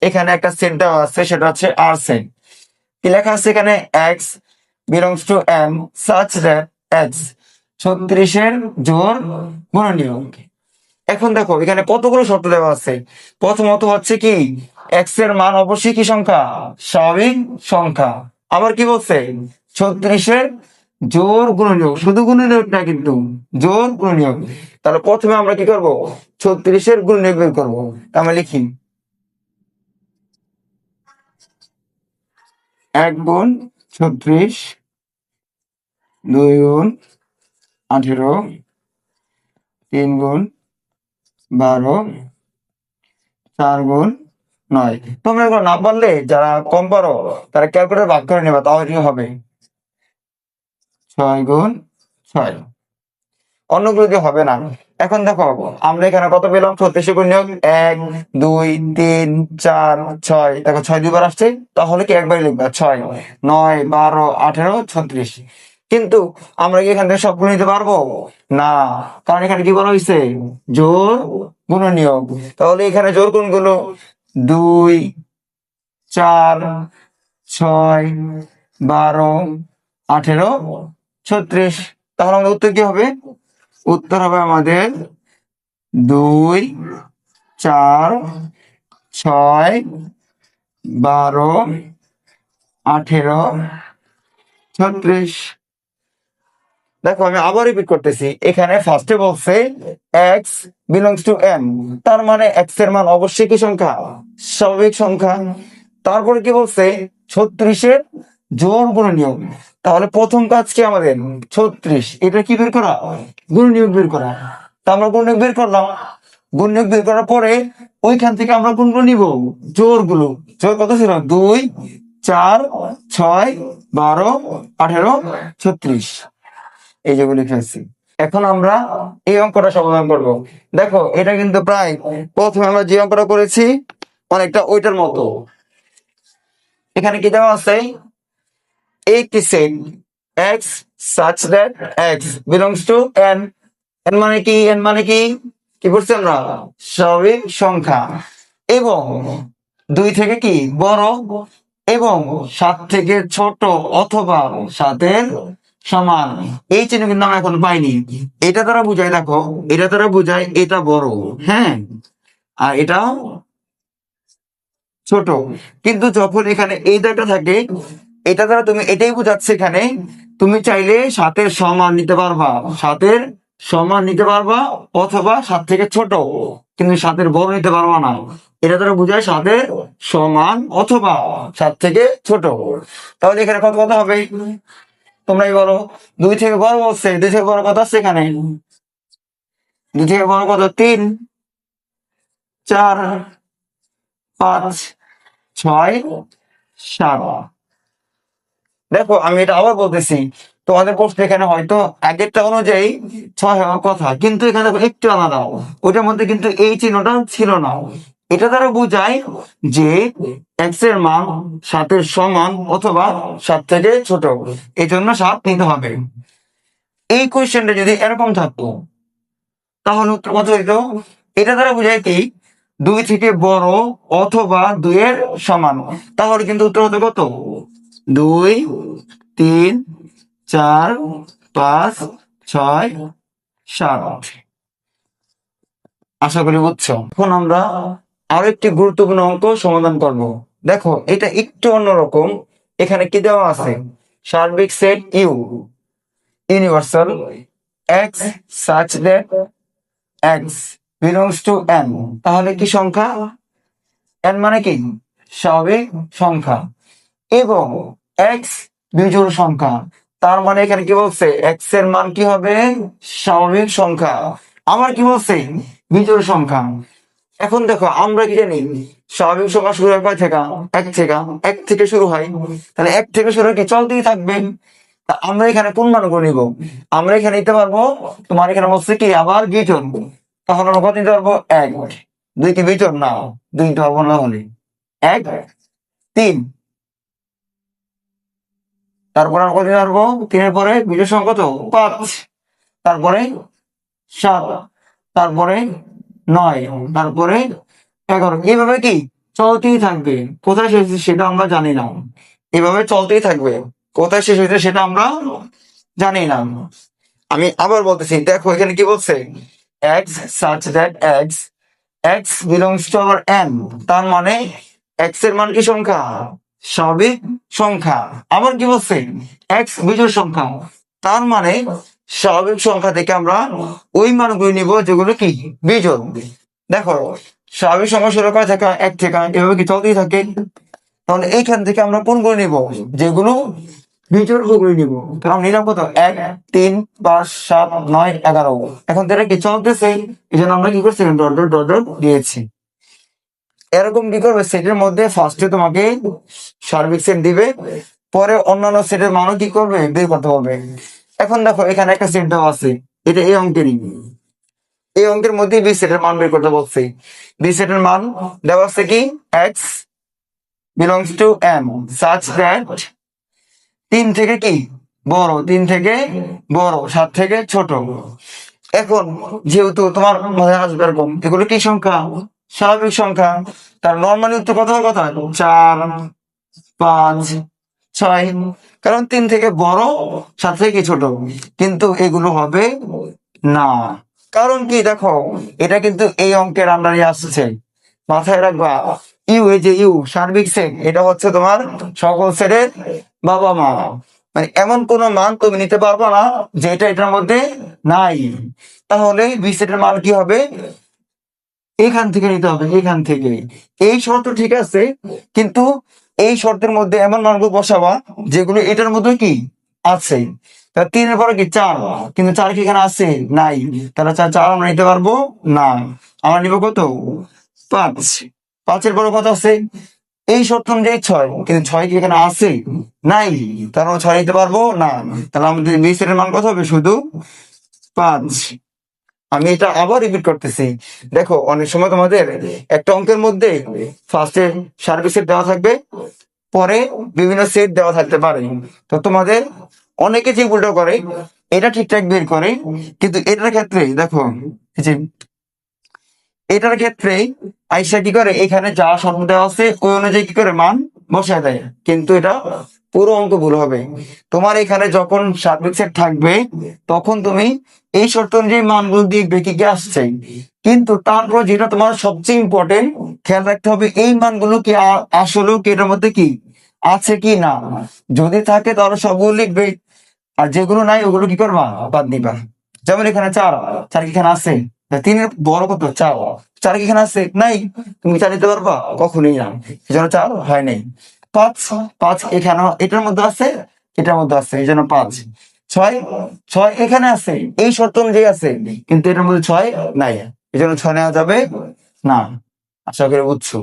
এখানে একটা সেট দেওয়া আছে, সেটা হচ্ছে আর সেট। কি লেখা আছে এখানে? X belongs to M such that x 36-এর জোড় গুণনীয়। এখন দেখো এখানে কতগুলো শর্ত দেওয়া আছে। প্রথমত হচ্ছে কি, এক্স এর মান অবশ্যই কি সংখ্যা? স্বাভাবিক সংখ্যা। আবার কি বলছে? 36-এর জোড় গুণনীয়ক, শুধু গুণনীয়ক না কিন্তু জোড় গুণনীয়ক। তাহলে প্রথমে আমরা কি করব? 36-এর গুণনীয়ক বের করবো। আমরা লিখি 1 গুণ 36, 2 গুণ 18, 3 গুণ 12, 4 গুণ 9। তোমরা এগুলো না পারলে যারা কম পারো তারা ক্যালকুলেটর ভাগ করে নেবা, তাহলে হবে 6 গুণ 6। অন্যগুলো দিয়ে হবে না। এখন দেখো আমরা এখানে কত পেলাম? 36 গুণিতক 1, 2, 3, 4, 6। দেখো 6 দুইবার আসছে, তাহলে কি একবার লিখবা 6, 9, 12, 18, 36। কিন্তু আমরা কি এখান থেকে সবগুলো নিতে পারবো না, কারণ এখানে কি বলা হয়েছে? জোড় গুণনীয়ক। তাহলে এখানে জোড় কোনগুলো? 2, 4, 6, 12, 18, 36। তাহলে আমাদের উত্তর কি হবে? উত্তর হবে আমাদের 2, 4, 6, 12, 18, 36। দেখো আমি আবার রিপিট করতেছি, এখানে ফার্স্টে বলছে এক্স বিলংস টু এম, তার মানে এক্স এর মান অবশ্যই কি সংখ্যা? স্বাভাবিক সংখ্যা। তারপরে কি বলছে? 36-এর জোড় গুণনীয়ক। তাহলে প্রথম কাজ কি আমাদের? 36 এটা কি বের করা? গুণনীয়ক বের করা। তা আমরা গুণনীয়ক বের করলাম। গুণনীয়ক বের করার পরে ওইখান থেকে আমরা কোনগুলো নিব? জোড় গুলো। জোড় কত ছিল? 2, 4, 6, 12, 18, 36। এই যেগুলো লিখে আসছি। এখন আমরা এই অঙ্কটা সমাধান করব। দেখো এটা কিন্তু প্রায় প্রথমে আমরা যে অঙ্কটা করেছি অনেকটা ওইটার মতো। এখানে কি দেওয়া আছে? একটি set x such that x belongs to n। n মানে কি? n মানে কি কি বলছি আমরা? স্বাভাবিক সংখ্যা। এবং 2 থেকে কি বড়, এবং 7 থেকে ছোট অথবা 7-এর সমান। এই চিহ্ন কিন্তু আমরা এখন পাইনি। এটা দ্বারা বুঝায়, দেখো এটা দ্বারা বুঝায় এটা বড়, হ্যাঁ, আর এটাও ছোট। কিন্তু যখন এখানে এই দাগটা থাকে, এটা দ্বারা তুমি এটাই বুঝাচ্ছে এখানে তুমি চাইলে 7-এর সমান নিতে পারবা, 7-এর সমান নিতে পারবা, অথবা 7 থেকে ছোট, কিন্তু 7-এর বড় নিতে পারবা না। এটা দ্বারা বুঝায় 7-এর সমান অথবা 7 থেকে ছোট। তাহলে এখানে কত কত হবে তোমরাই বলো? 2 থেকে বড় বলছে, 2 থেকে বড় কত আছে এখানে? 2 থেকে বড় কত? 3, 4, 5, 6, 7। দেখো আমি এটা আবার বলতেছি, তোমাদের প্রশ্ন এখানে হয়তো আগেরটা অনুযায়ী 6 হওয়ার কথা, কিন্তু এখানে দেখো একটু আলাদা। ওইটার মধ্যে কিন্তু এই চিহ্নটা ছিল না। এটা দ্বারা বোঝায় যে এক্স এর মান 7-এর সমান অথবা 7 থেকে ছোট, এই জন্য 7 নিতে হবে। এই কোয়েশ্চেনটা যদি এরকম থাকতো তাহলে উত্তর কত হইতো? এটা দ্বারা বোঝায় কি 2 থেকে বড় অথবা 2-এর সমান। তাহলে কিন্তু উত্তর হতো কত? 2, 3, 4, 5, 6, 7। আশা করি বুঝছো। এখন আমরা আরো একটি গুরুত্বপূর্ণ অঙ্ক সমাধান করব। দেখো এটা একটু অন্যরকম। এখানে কি দেওয়া আছে? সার্বিক set U universal x such that x belongs to n। তাহলে কি সংখ্যা? n মানে কি? স্বাভাবিক সংখ্যা। এবং x বিজোড় সংখ্যা। তার মানে এখানে কি বলছে? x এর মান কি হবে? স্বাভাবিক সংখ্যা। আমার কি বলছে? বিজোড় সংখ্যা। এখন দেখো আমরা কি জানি স্বাভাবিক সংখ্যা শুরু হয় কয় থেকে? 1 থেকে। 1 থেকে শুরু হয়, তাহলে 1 থেকে শুরু হয় কি চলতেই থাকবে। তা আমরা এখানে কোন মানগুলো নিব? আমরা এখানে নিতে পারবো, তোমার এখানে বলছে কি আবার বিজোড়, তখন আমরা কত নিতে পারবো? 1। 2 কি বিজোড়? না, 2 নিতে পারবো না। হলে 1, 3। তারপরে আমরা কত নিতে পারবো? 3-এর পরে বিজোড় সংখ্যা কত? 5। তারপরে 7, তারপরে 9, তারপরে 11। এইভাবে কি চলতেই থাকবে, কোথায় শেষ হচ্ছে সেটা আমরা জানি না। এভাবে চলতেই থাকবে, কোথায় শেষ হচ্ছে সেটা আমরা জানি না। আমি আবার বলতেছি, দেখো এখানে কি বলছে, x such that x belongs to our n, তার মানে x এর মান কি সংখ্যা, স্বাভাবিক সংখ্যা। আবার কি বলছে, x বিজোড় সংখ্যা, তার মানে স্বাভাবিক সংখ্যা থেকে আমরা ওই মানগুলো নিব যেগুলো কি বিজোড়। দেখো স্বাভাবিক সংখ্যা শুরু করা থাকে এক থেকে, এভাবে কি চলতেই থাকে। তাহলে এইখান থেকে আমরা কোনগুলো নিব, যেগুলো বিজোড় ওগুলো নিব। তাহলে আমরা নিলাম কত, 1 3 5 7 9 11। এখন তো এটা কি চলতেছে, এই জন্য আমরা কি করছি, ডট ডট ডট ডট দিয়েছি। এরকম কি করবে, সেটের মধ্যে ফার্স্টে তোমাকে সার্বিক সেট দিবে, পরে অন্যান্য সেটের মানও কি করবে, বের করতে হবে। এখন দেখো এখানে একটা সেট দেওয়া আছে, এটা এই অঙ্কেরই, এই অঙ্কের মধ্যে বি সেটের মান বের করতে বলছি। বি সেটের মান দেওয়া আছে কি, x belongs to M such that 3 থেকে কি বড়, 3 থেকে বড়, 7 থেকে ছোট। এখন যেহেতু তোমার মনে আসবে এরকম, এগুলো কি সংখ্যা, স্বাভাবিক সংখ্যা, তার নর্মালি উত্তর কত হওয়ার কথা, 4 5 6, কারণ 3 থেকে বড় 7 থেকে কি ছোট, কিন্তু এগুলো হবে না। কারণ কি দেখো, এটা কিন্তু এই অঙ্কের আন্ডারে আসছে, মাথায় রাখবা। ইউ, এই যে ইউ সার্বিক সেট, এটা হচ্ছে তোমার সকল সেটের বাবা মা। মানে এমন কোন মান তুমি নিতে পারবে না যেটা এটার মধ্যে নাই। তাহলে বি সেটের মান কি হবে, এখান থেকে নিতে হবে, এখান থেকে। এই শর্ত ঠিক আছে, কিন্তু এই শর্তের মধ্যে এমন মানগুলো বসাবা যেগুলো এটার মধ্যে কি আছে। তা 3-এর পরে কি 4, কিন্তু 4 কি এখানে আছে, নাই। তাহলে 4 আমরা নিতে পারবো না। আমরা নিব কত, 5। 5-এর পরে কত আছে, এই শর্ত অনুযায়ী 6, কিন্তু 6 কি এখানে আছে, নাই। তাহলে আমরা 6 নিতে পারবো না। তাহলে আমাদের বি সেটের মান কত হবে, শুধু 5। আমি এটা আবার রিপিট করতেছি, দেখো অনেক সময় তোমাদের একটা অঙ্কের মধ্যে ফার্স্টে সার্বিক সেট দেওয়া থাকবে, পরে বিভিন্ন সেট দেওয়া থাকতে পারে। তো তোমাদের অনেকে যে ভুলটা করে, এটা ঠিকঠাক বের করে, কিন্তু এটার ক্ষেত্রে দেখো, এই যে এটার ক্ষেত্রে আইসা কি করে, এখানে যা শর্ত দেওয়া আছে ওই অনুযায়ী কি করে মান বসায় দেয়, কিন্তু এটা পুরো অঙ্ক ভুল হবে। তোমার এখানে যখন সার্বিক সেট থাকবে, তখন তুমি এই শর্ত অনুযায়ী মানগুলো দেখবে কি কি আসছে, কিন্তু তারপর যেটা তোমার সবচেয়ে ইম্পর্টেন্ট, খেয়াল রাখতে হবে এই মানগুলো কি আসলেও কি এটার মধ্যে কি আছে কি না। যদি থাকে তাহলে সবগুলো লিখবে, আর যেগুলো নাই ওগুলো কি করবা, বাদ দিবা। যেমন এখানে 4, 4 কি এখানে আছে, 3-এর বড় কত 4, 4 কি এখানে আছে, নাই। তুমি 4 নিতে পারবা, কখনোই না, এই জন্য 4 হয় নাই। 5, 5 এখানে এটার মধ্যে আছে, এটার মধ্যে আছে, এই জন্য 5। 6, 6 এখানে আছে, এই শর্ত অনুযায়ী আছে, কিন্তু এটার মধ্যে 6 নাই, এই জন্য 6 নেওয়া যাবে না। আশা করি বুঝছো।